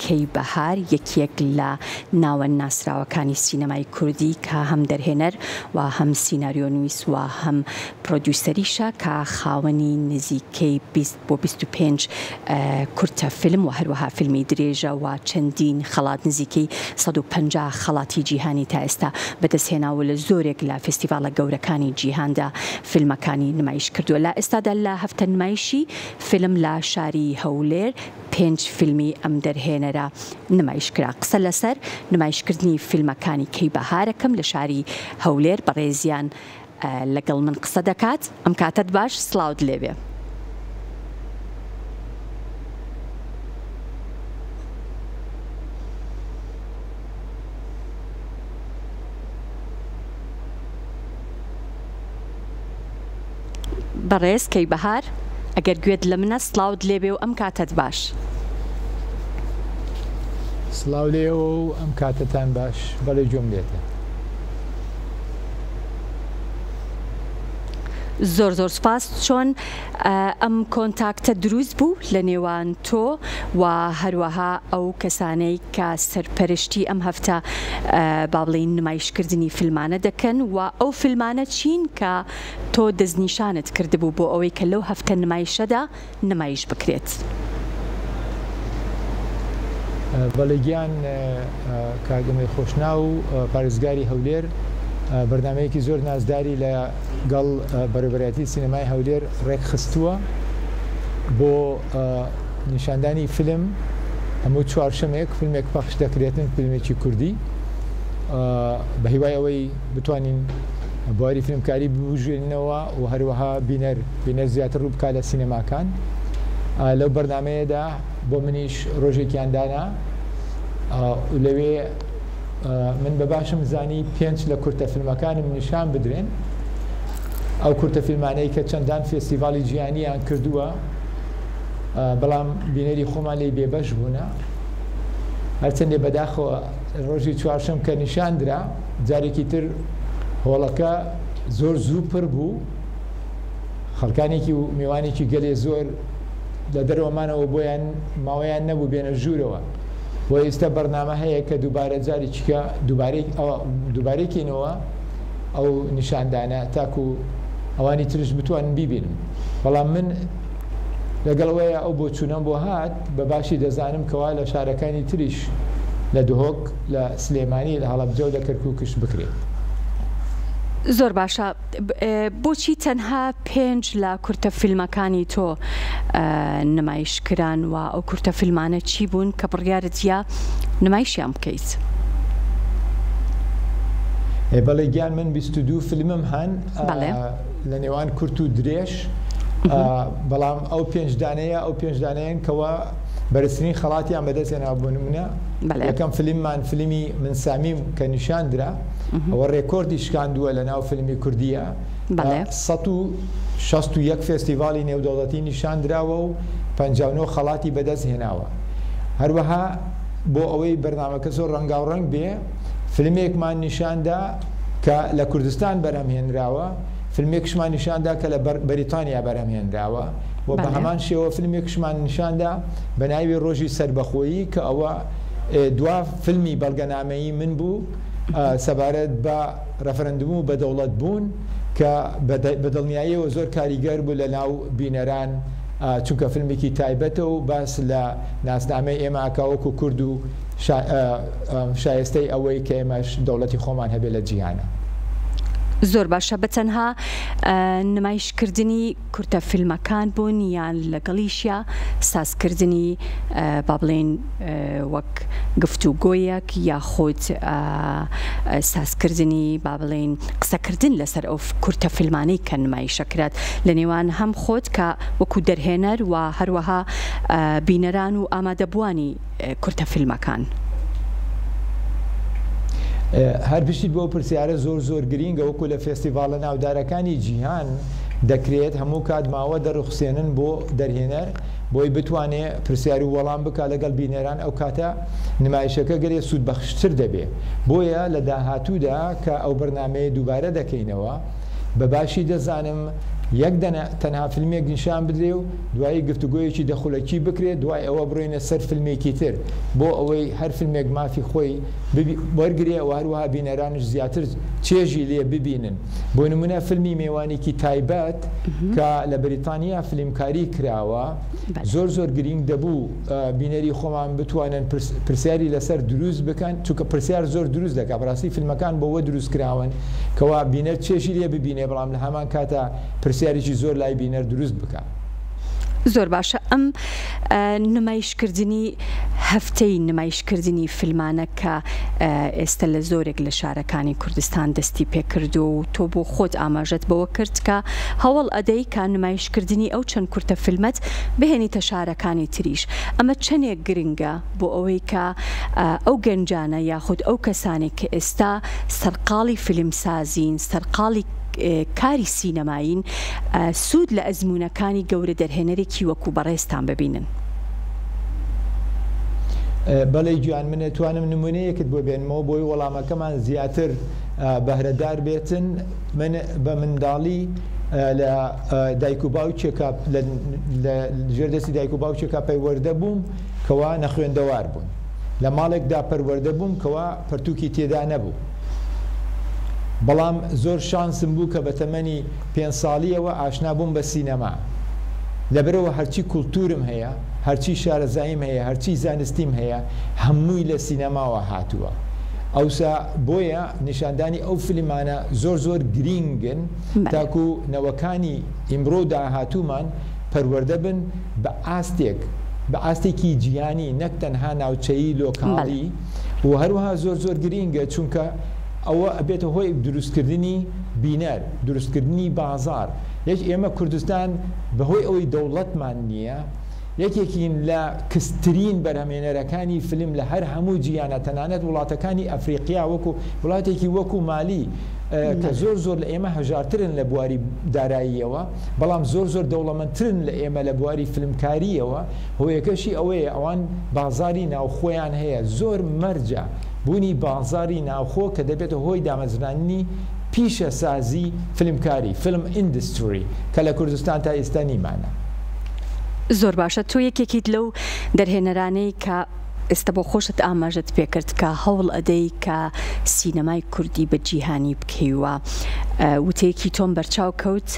کەی بەهار یەکێک لە ناوە ناسراوەکانی سینەمای کوردی کە هەم دەرهێنەر و هەم سیناریۆنویس و هەم پرۆدیوسەریشە کە خاوەنی نزیکەی 20 بۆ 25 کورتە فیلم و هەروەها فیلمی درێژە و چەندین خەڵات نزیکەی 150 خەڵاتی جیهانی تا ئێستا بەدەستهێناوە لە زۆرێک لە فستیڤالە گەورەکانی جیهاندا فیلمەکانی نمایش کردووە. لە ئێستادا لە هەفتە نمایشی فیلم لە شاری هەولێر 5 فیلمی ئەم دەرهێنەرە نمایشکرا. قسە لەسەر نمایشکردنی فیلمەکانی کەی بەهارەکەم لە شاری هەولێر بەڕێزیان لەگەڵ من قسە دەکات. ئەم کاتت باش، سڵاوت لێبێ. بەڕێز کەی بەهار، ئەگەر گوێت لە منە سڵاوت لێبێ و ئەم کاتت باش. سڵاو لێ و ئەم کاتتان باش، بەڵێ جۆم لێتە. زۆر زۆر سپاس. چۆن ئەم کۆنتاکتە دروست بوو لە نێوان تۆ و هەروەها ئەو کەسانەی کە سەرپەرشتی ئەم هەفتە با بڵێین نمایشکردنی فیلمانە دەکەن و ئەو فیلمانە چین کە تۆ دەستنیشانت کردبوو بۆ ئەوەی کە لەو هەفتە نمایشەدا نمایش بکرێت؟ بەڵێگیان کاگەمەی خۆشناو و پارێزگاری هەولێر بەردامەیەکی زۆر نازداری لەگەڵ بەڕێوەبەرەتی سینەمای هەولێر ڕێکخستووە بۆ نیشاندانی فیلم. هەموو چوارشەمێک فیلمێک پەخش دەکرێتن، فیلمێکی کوردی، بە هیوای ئەوەی بتوانین بواری فیلمکاری ببژێنینەوە و هەروەها بینەر زیاتر ڕوو بکات لە سینەماکان. لەو بەردامەیەدا بۆ منیش ڕۆژێکیاندانا و لەوێ من بەباشم زانی 5 لە کورتە فیلمەکانم نیشان بدرێن. ئەو کورتە فیلمانەی کە چەندان فێستیڤالی جیهانییان کردووە بەڵام بینەری خۆمان لێی بێبەش بوونە. هەرچەندێ بەداخەوە ڕۆژی چوارشەم کە نیشاندرا جارێکی تر هۆڵەکە زۆر زوو پڕ بوو، خەڵکانێکی و میوانێکی گەلێ زۆر لە دەرەوەمانەوە بۆیان ماوەیان نەبوو بێنە ژوورەوە. بۆ ئێستا بەرنامە هەیە کە دووبارە جارێکیکە دووبارێکینەوە ئەو نیشاندانە تاکو ئەوانی ترش بتوانن بیبینم. بەڵام من لەگەڵەوەیە ئەو بۆ چوونەم بۆ هات بە باشی دەزانم کەوا لە شارەکانی تریش لە دهۆک، لە سلێمانی، لە هەڵەبجە و لە کەرکووکش بکرێت. زۆر باشە. بۆچی تەنها 5 لە کورتە فیلمەکانی تۆ نمایشکران و ئەو کورتە فیلمانە چی بوون کە بڕیارت یا نمایشیان بکەیت؟ بەڵێ گیان من 22 فیلمم هەن لە نێوان کورت و درێژ، بەڵام ئەو 5 دانەیە ئەو 5 دانەیەن کەوە بەرزترین خەڵاتیان بەدەستێنا بۆ نمونە. یەکەم فیلممان فیلمی من سامیم کە نیشاندرا، ئەوە ڕێکۆردی شکاندووە لە ناو فیلمی کوردیە. 161 فێستیڤالی نێودەوڵەتی نیشاندراوە و 59 خەڵاتی بەدەست هێناوە. هەروەها بۆ ئەوەی بەرنامەکە زۆر ڕەنگاوڕەنگ بێ، فیلمێکمان نیشاندا کە لە کوردستان بەرهەمهێنراوە، فیلمێکشمان نیشاندا کە لە بەریتانیا بەرهەمهێنراوە و بە هەمان شێوە فیلمێکشمان نیشاندا بە ناوی ڕۆژی سەربەخۆیی کە ئەوە دوا فیلمی بەڵگەنامەیی من بوو سەبارەت بە ڕەفرەندوم و بەدەوڵەت بوون کە بەدڵنیاییەوە زۆر کاریگەر بوو لە ناو بینەران، چونکە فیلمێکی تایبەتە و باس لە ناسنامەی ئێمە ئاکاوەکو کورد و شایستەی ئەوەی کە ئێمەش دەوڵەتی خۆمان هەبێت لە جیهانە. زۆر باشە. بەتەنها نمایشکردنی کورتە فیلمەکان بوون یان لەگەڵیشیا سازکردنی با بڵێن وەک گفتوگۆیەک یا خۆت سازکردنی با بڵێن قسەکردن لەسەر ئەو کورتە فیلمانەی کە نمایشەکرات لە نێوان هەم خۆت کە وەکو دەرهێنەر و هەروەها بینەران و ئامادەبوانی کورتە فیلمەکان؟ هەر پشتیت بۆ پرسیارە زۆر گرینگە، وەکو لە فێستیڤالە ناودارەکانی جیهان دەکرێت هەموو کات ماوە دەڕوخسێنن بۆ دەرهێنەر بۆی بتوانێت پرسیاری وەڵام بکات لەگەڵ بینەران. ئەو کاتە نمایشەکە گەرێ سوودبەخشتر دەبێت. بۆیە لە داهاتوودا کە ئەو بەرنامەیە دووبارە دەکەینەوە بە باشی دەزانم یەک تەنها فیلمێک نیشان بدرێ و دوایی گفتوگۆیەکی دەخولەکی بکرێت دوای ئەوە بڕۆینە سەر فیلمێکی تر بۆ ئەوەی هەر فیلمێک مافی خۆی وەرگێ و هەروەها بینەرانش زیاتر چێژی لێ ببینن. بۆ نمونە فیلمی میوانێکی تایبەت کە لە بریتانیا فیلمکاری کراوە زۆر گرنگ دەبوو بینەری خۆمان بتوانن پرسیاری لەسەر دروست بکەن چونکە پرسیار زۆر دروست دەکات بەڕاستی فیلمەکان بۆەوە دروست کراون کەوا بینەر چێژی لێ ببینێ بەڵام لە هەمان کاتە پرسیارێکی زۆر لای بینەر دروست بکە. زۆر باشە ئەم نمایشکردنی هەفتەی نمایشکردنی فیلمانە کە ئێستا لە زۆرێک لە شارەکانی کوردستان دەستی پێکرد و تۆ بۆ خۆت ئاماژەت بەوە کرد کە هەوڵ ئەدەی کە نمایشکردنی ئەو چەند کورتە فیلمت بهێنیتە شارەکانی تریش. ئەمە چەندێک گرنگە بۆ ئەوەی کە ئەو گەنجانە یاخود ئەو کەسانی کە ئێستا سەرقاڵی فیلمسازین سەرقاڵی کاری سینەماین سوود لە ئەزمونەکانی گەورە دەرهێنەرێکی وەکو بەڕێستان ببینن. بەڵێ گویان من توانم نمونەیەکت بۆ بێنمەوە بۆی وەڵامەکەمان زیاتر بەهرەدار بێتن. من بە منداڵی لە دایک و باوکێکە لە ژێردەستی دایک و باوکێکە پەیوەردە بووم کەوا نەخوێندەوار بوون لە ماڵێکدا پەروەردە بووم کەوا پەرتووکی تێدا نەبوو. بەڵام زۆر شانسم بوو کە بە تەمەنی 5 ساڵیەوە ئاشنا بووم بە سینەما لەبەرەوە هەرچی کولتورم هەیە هەرچی شارەزاییم هەیە هەرچی زانستیم هەیە هەمووی لە سینەماوە هاتووە. ئەوسا بۆیە نیشاندانی ئەو فیلمانە زۆر گرینگن تاکو نەوەکانی ئیمڕۆ داهاتوومان پەروەردە بن بە ئاستێکی جیهانی نەک تەنها ناوچەیی لۆکاڵی و هەروەها زۆر گرینگە چونکە ئەوە ئەبێتە هۆی دروستکردنی بینەر دروستکردنی بازار. یەک ئێمە کوردستان بەهۆی ئەوەی دەوڵەتمان نییە یەکێکین لە کەستترین بەرهەمێنەرەکانی فیلم لە هەر هەموو جیانە تەنانەت وڵاتەکانی ئەفریقیا وەکو وڵاتێکی وەکو مالی کە زۆر لە ئێمە هەژارترن لە بواری داراییەوە بەڵام زۆر دەوڵەمەندترن لە ئێمە لە بواری فیلمکاریەوە هۆیەکەشی ئەوەیە ئەوان بازاری ناوخۆیان هەیە زۆر مەرجە بوونی بازاری ناوخۆ کە دەبێتە هۆی دامەزرانی پیشە سازی فیلمکاری فیلم ئیندستری کە لە کوردستان تا ئێستا نیمانە. زۆر باشە تۆ یەکێکیت لەو دەرهێنەرانەی کە ئێستا بۆ خۆشت ئاماژەت پێکرد کە هەوڵ ئەدەی کە سینەمای کوردی بە جیهانی بکەیوە وتەیەکی تۆم بەرچاو کەوت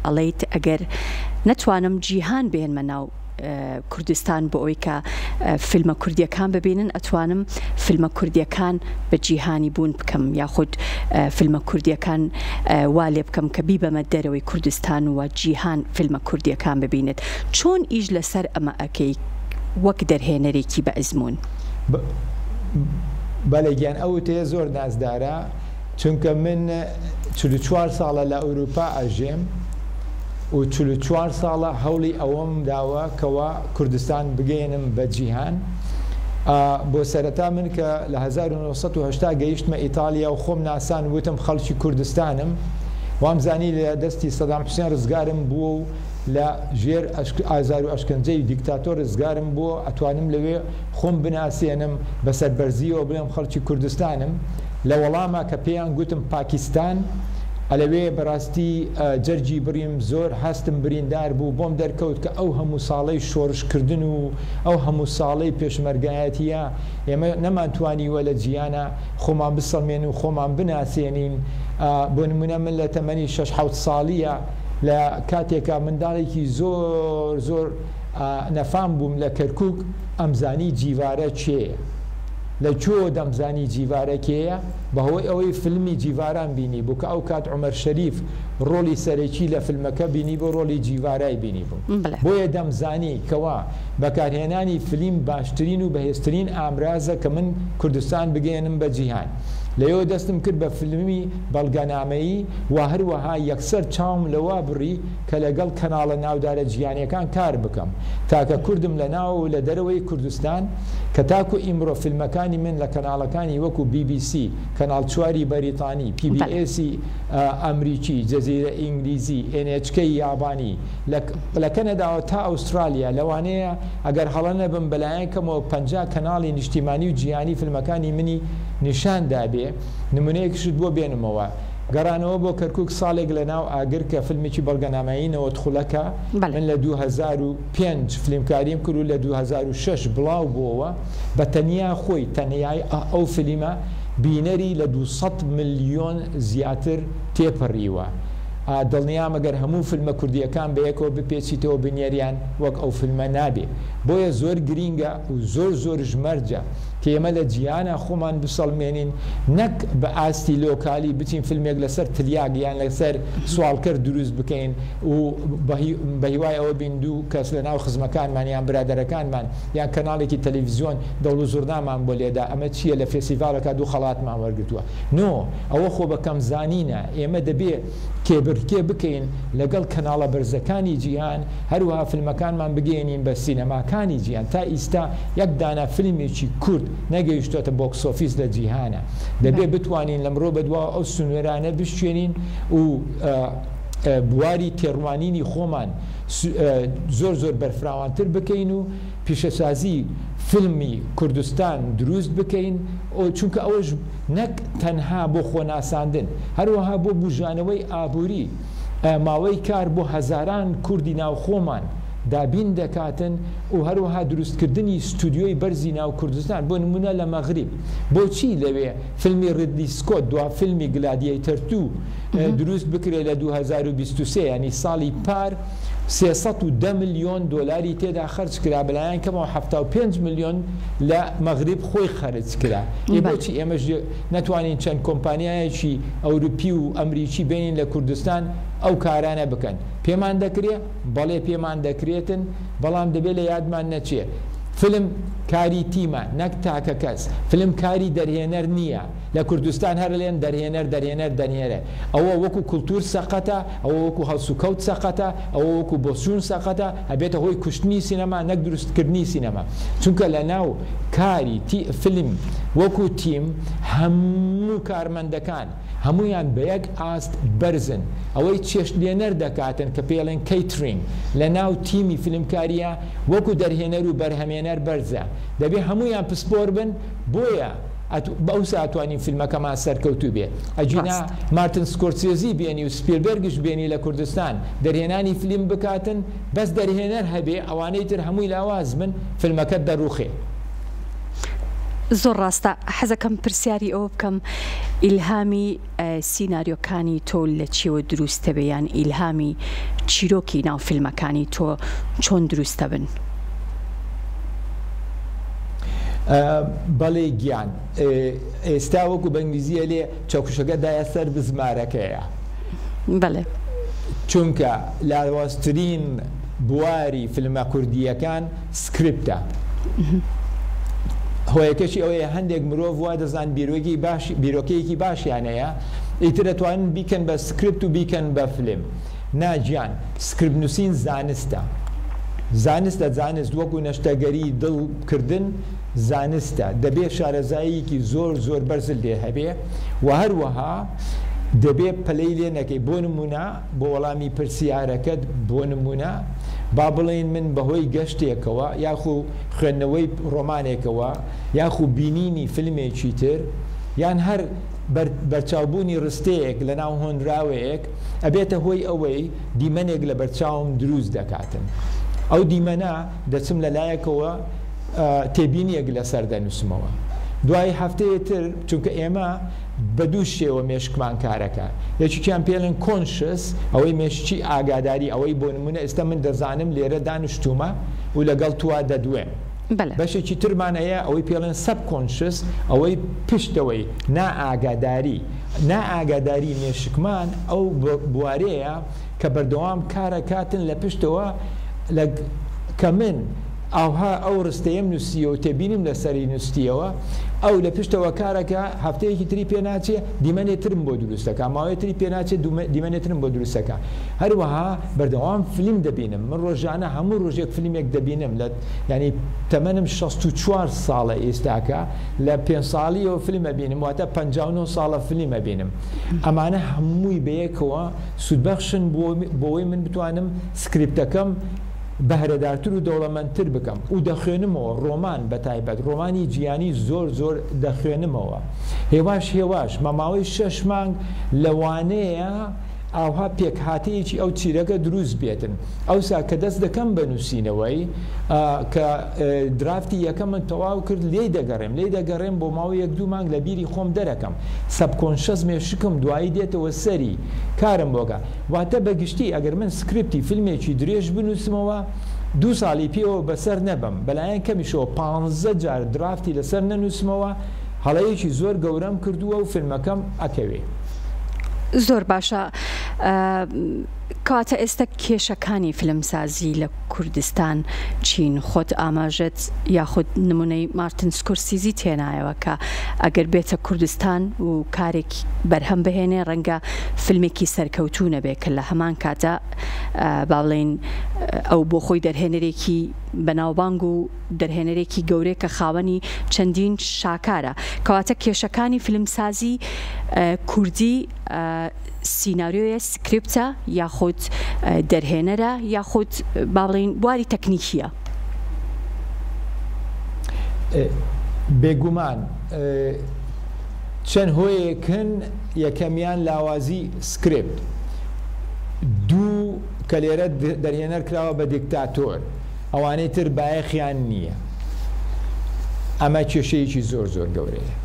ئەڵێیت ئەگەر نەتوانم جیهان بێنمە ناو کوردستان بۆ ئەوەی کە فیلمە کوردیەکان ببینن ئەتوانم فیلمە کوردیەکان بە جیهانی بوون بکەم یاخود فیلمە کوردیەکان وا لێ بکەم کە بیبەمە دەرەوەی کوردستان و جیهان فیلمە کوردیەکان ببینێت. چۆن ئیش لەسەر ئەمە ئەکەی وەک دەرهێنەرێکی بە ئەزمون؟ بەڵێگیان ئەو تێ زۆر نازدارە چونکە من 44 ساڵە لە ئەوروپا ئەژێم و 44 ساڵە هەوڵی ئەوەم داوە کەوا کوردستان بگەێنم بە جیهان. بۆ سەرەتا من کە لە 1970 گەیشتمە ئیتالیا و خۆم ناسان وتم خەڵکی کوردستانم وامزانی لە دەستی سەدام حوسێن ڕزگارم بووە و لە ژێر ئازار و ئەشکەنجەی دیکتاتۆر ڕزگارم بووە ئەتوانم لەوێ خۆم بناسیێنم بە سەربەرزیەوە بڵێم خەڵکی کوردستانم. لە وەڵامە کە پێیان گوتم پاکیستان ئەلەوێ بەڕاستی جەرجی بڕیم زۆر هەستم بریندار بوو بۆم دەرکەوت کە ئەو هەموو ساڵەی شۆڕشکردن و ئەو هەموو ساڵەی پێشمەرگایەتیە ئێمە نەمانتوانیوە لە جیانە خۆمان بسەڵمێن و خۆمان بناسیێنین. بۆ نمونە من لە تەمەنی 6-7 ساڵیە لە کاتێکە منداڵێکی زۆر نەفام بووم لە کەرکووک ئەمزانی جیوارە چێە لە چۆ دەمزانی جیوارەکەیە بەهۆی ئەوەی فیلمی جیواران بینی بوو کە ئەو کات عومەر شەریف ڕۆلی سەرەکی لە فیلمەکە بینی بۆ ڕۆلی جیوارای بینی بوو بۆیە دەمزانی کەوا بەکارهێنانی فیلم باشترین و بەهێزترین ئامرازە کە من کوردستان بگەێنم بە جیهان. لەوە دەستم کرد بە فیلمی بەڵگەنامەیی و هەروەها یەکسەر چاوم لەوا بڕی کە لەگەڵ کەناڵە ناودارە جیهانیەکان کار بکەم تاکە کوردم لە ناو و لە دەرەوەی کوردستان کە تاکو ئیمڕۆ فیلمەکانی من لە کەناڵەکانی وەکو BBC کەناڵ 4 بەریتانی PBS ئەمریکی جەزیرە ئینگلیزی NHK یابانی لە کەنەداوە تا ئوسترالیا لەوانەیە ئەگەر هەڵە نەبم بەلایەنکەمەوە 50 کەناڵی نیشتیمانی و جیهانی فیلمەکانی منی نیشان دابێ. نمونەیەکشت بۆ بێنمەوە گەڕانەوە بۆ کەرکک ساڵێک لە ناو ئاگر کە فیلمێکی بەڵگەنامەیینەوە دخولەکە من لە 2005 فیلمکاریم کرد و لە 2006 بڵاو بووەوە بە تەنیا خۆی تەنیای ئەو فیلمە بینەری لە 200 ملیۆن زیاتر تێپەڕیوە. دڵنیام ئەگەر هەموو فیلمە کوردیەکان بەیەکەوە بپێچیتەوە بنیێریان وەک ئەو فیلمە نابێ. بۆیە زۆر گرینگە و زۆر ژمەرجە کە ئێمە لە جیهانە خۆمان بسەڵمێنین، نەک بە ئاستی لۆکالی بچین فیلمێک لەسەر تریاگ یان لەسەر سوالکەر دروست بکەین و بە هیوای ئەوە بین دوو کەس لە ناو خزمەکانمان یان برادەرەکانمان یان کەناڵێکی تەلەڤیزیۆن دەوڵ و زوردامان بۆ لێدا ئەمە چییە لە فێستیڤالەکە دوو خەڵاتمان وەرگرتووە. نۆ ئەوە خۆ بەکەم زانینە. ئێمە دەبێ کێبرکێ بکەین لەگەڵ کەناڵە بەرزەکانی جیهان، هەروەها فیلمەکانمان بگەێنین بە سینەماکانی جیهان. تا ئیستا یەک دانە فیلمێکی کورد نەگەیشتۆتە بۆکس ئۆفیس لە جیهانە. دەبێ بتوانین لەمڕۆ بەدوا ئەو سنوێرانە بشوێنین و بواری تێڕوانینی خۆمان زۆر بەرفراوانتر بکەین و پیشەسازی فیلمی کوردستان دروست بکەین، چونکە ئەوەش نەک تەنها بۆ خۆناساندن، هەروەها بۆ بژانەوەی ئابووری ماوەی کار بۆ هەزاران کوردی ناوخۆمان دابین دەکاتن و هەروەها دروستکردنی ستودیۆی بەرزی ناو کوردستان بۆ نمونە لە مەغریب. بۆچی لەوێ فیلمی ڕیدلی سکۆت دوا فیلمی گلادیەیتەر 2 دروست بکرێ لە 2023 ینی ساڵی پار 310 ملیۆن دۆلاری تێدا خەرج کرا، بەلایەن کەمەوە 75 ملیۆن لە مەغریب خۆی خەرج کرا. بۆچی ئێمەش نەتوانین چەند کۆمپانیایەکی ئەوروپی و ئەمریکی بینین لە کوردستان ئەو کارانە بکەن؟ پێمان دەکرێت؟ بەڵێ پێمان دەکرێتن، بەڵام دەبێت لە یادمان نەچێ فیلم کاری تیمە نەک تاکە کەس، فیلم کاری دەرهێنەر نییە. لە کوردستان هەر لێن دەرهێنەرە. ئەوە وەکو کولتور سەقەتە، ئەوە وەکو هەڵسوکەوت سەقەتە، ئەوە وەکو بۆچوون سەقەتە، هەبێتە هۆی کوشتنی سینەما نەک دروستکردنی سینەما. چونکە لە ناو کاری فیلم وەکو تیم هەموو کارمەندەکان هەمویان بە یەک ئاست بەرزن. ئەوەی چێشتلێنەر دەکاتن کە پێڵێن کەیترینگ لە ناو تیمی فیلمکاریە وەکو دەرهێنەر و بەرهەمێنەر بەرزە. دەبێ هەمویان پسپۆر بن، بۆیە بەوسا ئەتوانین فیلمەکەمان سەرکەوتوو بێ. ئەجینا مارتن سکۆرسێزی بێنی و سپیلبەرگش بێنی لە کوردستان دەرهێنانی فیلم بکاتن، بەس دەرهێنەر هەبێ، ئەوانەی تر هەمووی لاواز بن، فیلمەکەت دەڕوخێ. زۆر ڕاستە. حەزەکەم پرسیاری ئەوە بکەم، ئیلهامی سیناریۆکانی تۆ لە چیەوە دروستە بێ، یان ئیلهامی چیرۆکی ناو فیلمەکانی تۆ چۆن دروستە بن؟ بەڵێ گیان ئێستا وەکو بەنگلیزیە لێ چەکوشەکەدایە سەر بزمارەکەیە. بەڵێ، چونکە لاوازترین بواری فیلمە کوردیەکان سکریپتە. هۆیەکەشی ئەوەیە هەندێک مرۆڤ وا دەزان بیرۆکەیەکی باشیان هەیە، ئیتر دەتوانن بیکەن بە سکریپت و بیکەن بە فیلم. ناگیان سکریپت نووسین زانستە. زانست وەکو نەشتەگەری دڵکردن زانستە. دەبێت شارەزاییکی زۆر بەرزل لێ هەبێ و هەروەها دەبێت پلەی لێ نەکەی. بۆ نمونە بۆ وەڵامی پرسیارەکەت، بۆ نمونە با بڵێن من بەهۆی گەشتێکەوە یاخو خوێندنەوەی ڕۆمانێکەوە یاخو بینینی فیلمێکی تر یان هەر بەرچاوبوونی ڕستەیەک لە ناو هۆنراوەیەک ئەبێتە هۆی ئەوەی دیمەنێک لە بەرچاوم دروست دەکاتن. ئەو دیمەنە دەچم لەلایەکەوە تێبینیەک لەسەر دەنووسمەوە. دوای هەفتەیە تر، چونکە ئێمە بە دوو شێوە مێشکمان کارەکە، یەکێکیان پێڵێن کۆنشس، ئەوەی مێشکی ئاگاداری، ئەوەی بۆ نمونە ئێستا من دەزانم لێرە دانیشتومە و لەگەڵ توا دەدوێن. بەشێکی ترمان هەیە ئەوەی پێڵێن سەب کۆنشس، ئەوەی پشتەوەی نائاگاداری مێشکمان ئەو بوارەیە کە بەردەوام کارەکاتن لە پشتەوە کە من ئەوها ئەو ڕستەیەم نووسیە و تێبینیم لەسەری نووسیەوە، ئەو لە پشتەوە کارەکە هەفتەیەکی تری پێ ناچێ دیمەنێترم بۆ دروستەکە، ماوەیە تری پێ ناچێت دیمەنێترم بۆ دروستەکە. هەروەها بەردەوام فیلم دەبینم. من ڕۆژانە هەموو ڕۆژێک فیلمێک دەبینم، ینی تەمەنم 64 ساڵە ئێستاکە، لە 5 ساڵیەوە فیلمە بینم، واتە 59 ساڵە فیلمە بینم. ئەمانە هەمووی بەیەکەوە سودبەخشن بۆەوەی من بتوانم سکریپتەکەم بەهرەدارتر و دەوڵەمەندتر بکەم و دەخوێنمەوە ڕۆمان بە تایبەت ڕۆمانی جیانی زۆر دەخوێنمەوە هێواش مەماوەی 6 مانگ لەوانەیە ئاوها پێکهاتەیەکی ئەو چیرەکە دروست بێتن ئەوسا کە دەست دەکەم بە نووسینەوەی کە درافتی یەکەم من تەواو کرد لێی دەگەڕێم بۆ ماوەی 1-2 مانگ لە بیری خۆم دەرەکەم سەبکۆنشەس مێشکم دوایی دێتەوە سەری کارم بۆکە واتە بەگشتی ئەگەر من سکرپتی فیلمێکی درێژ بنووسمەوە 2 ساڵی پێوە بەسەر نەبم بەلایەن کەمیشەوە 15 جار درافتی لەسەر نەنووسمەوە هەڵەیەکی زۆر گەورەم کردووە و فیلمەکەم ئەکەوێ زۆر باشە کاتە ئێستا کێشەکانی فیلمسازی لە کوردستان چین خۆت ئاماژەت یاخود نمونەی مارتن سکۆرسیزی تێنایەوە کە ئەگەر بێتە کوردستان و کارێکی بەرهەم بهێنێ ڕەنگە فیلمێکی سەرکەوتوو نەبێت کە لە هەمان کاتە با بڵێن ئەو بۆ خۆی دەرهێنەرێکی بەناوبانگ و دەرهێنەرێکی گەورەی کە خاوەنی چەندین شاکارە کەواتە کێشەکانی فیلمسازی کوردی سیناریۆیە سکرپتە یاخود دەرهێنەرە یاخود با بڵێن بواری تەکنیکیە بێگومان چەند هۆیەکن یەکەمیان لاوازی سکرپت دوو کە لێرە دەرهێنەر کراوە بە دیکتاتۆر ئەوانەی تر بایەخیان نییە ئەمە کێشەیەکی زۆر گەورەیە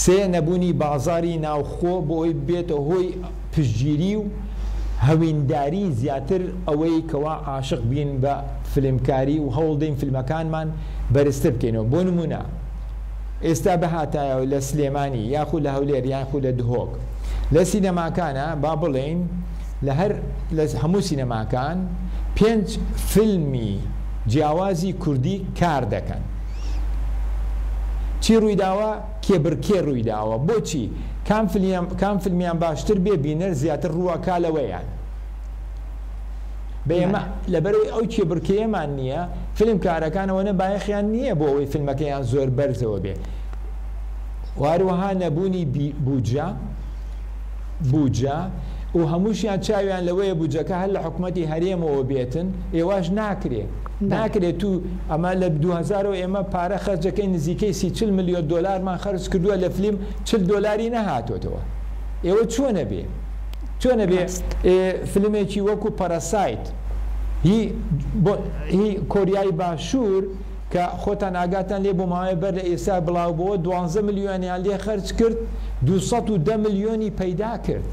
سێ نەبوونی بازاری ناوخۆ بۆ ئەوی بێتە هۆی پشتگیری و هەوینداری زیاتر ئەوەی کەوا عاشق بین بە فیلمکاری و هەوڵدەین فیلمەکانمان بەرزتر بکەینەوە بۆ نمونە ئێستا بەهاتایەوە لە سلێمانی یاخود لە هەولێر یاخود لە دهۆک لە سینەماکانە با بڵێن لە هەموو سینەماکان 5 فیلمی جیاوازی کوردی کار دەکەن چی ڕوویداوە کێبرکێ ڕوویداوە بۆچی کام فیلمیان باشتر بێ بینەر زیاتر ڕووەکا لەوەیان بە ئێمە لەبەرەوەی ئەو کێبرکەیەمان نییە فیلم کارەکانەوەنە بایەخیان نییە بۆ ئەوەی فیلمەکەیان زۆر بەرزەوە بێ واروەها نەبوونی بوجە و هەمووشیان چاویان لەوەیە بوجەکە هەر لە حکومەتی هەرێمەوە بێتن ئێواش ناکرێت تو ئەمە لە 2000 ئێمە پارە خەرجەکەی نزیکەی 40 ملیۆن دۆلارمان خەرج کردووە لە فیلم 40 دۆلاری نەهاتۆتەوە ئێوە چۆنە بێ فیلمێکی وەکو پەرەسایت هی کۆریای باشوور کە خۆتان ئاگاتان لێ بۆ ماوەی بەر لە ئێستا بڵاو بۆ 12 ملیۆنیان لێ خەرج کرد 210 ملیۆنی پەیدا کرد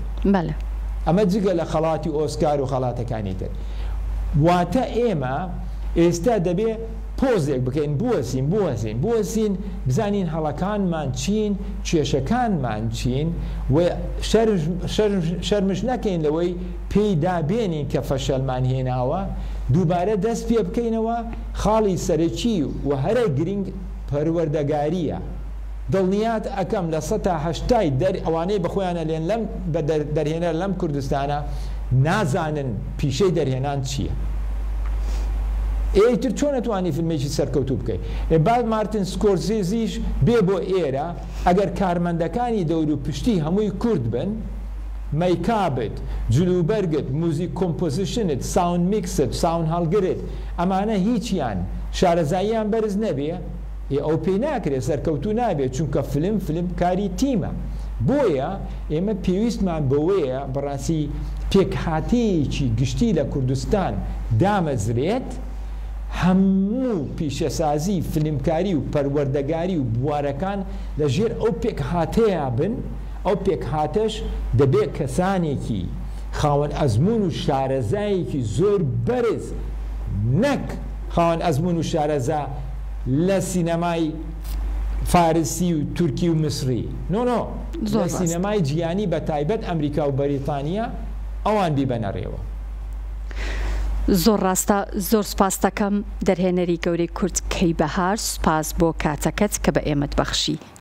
ئەمە جگە لە خەڵاتی ئۆسکار و خەڵاتەکانی تر واتە ئێمە ئێستا دەبێ پۆزێک بکەین بوەسین بزانین هەڵەکانمان چین کێشەکانمان چین و شەرمش نەکەین لەوەی پێی دابێنین کە فەشەلمان هێناوە دووبارە دەست پێ بکەینەوە خاڵی سەرەکی و هەرە گرنگ پەروەردەگاریە دڵنیات ئەەکەم لە 180 ئەوانەی بەخۆیانە لێن لەم بە دەرهێنەر لەم کوردستانە نازانن پیشەی دەرهێنان چییە ئێتر چۆن نەتوانی فیلمێکی سەرکەوتوو بکەیت بعد مارتن سکۆرسیزیش بێ بۆ ئێرە ئەگەر کارمەندەکانی دەور و پشتی هەمووی کورد بن مەیکابت جلوبەرگت موزیک کۆمپۆزیشنت ساوند میکست ساوند هەڵگرت ئەمانە هیچیان شارەزاییان بەرز نەبێ ئەو پێی ناکرێت سەرکەوتوو نابێت چونکە فیلم کاری تیمە بۆیە ئێمە پێویستمان بەوەیە بەڕاستی پێکهاتەیەکی گشتی لە کوردستان دامەزرێت هەموو پیشەسازی فیلمکاری و پەروەردەگاری و بوارەکان لەژێر ئەو پێکهاتەیە بن ئەو پێکهاتەش دەبێت کەسانێکی خاوەن ئەزمون و شارەزایەکی زۆر بەرز نەک خاوەن ئەزمون و شارەزا لە سینەمای فارسی و تورکی و مصری لە سینەمای جیانی بە تایبەت ئەمریکا و بەریتانیا ئەوان بیبەنەڕێەوە زۆر ڕاستە زۆر سپاس دەکەم دەرهێنەری گەورەی کورد کەیبەهار سپاس بۆ کاتەکەت کە بە ئێمەت بەخشی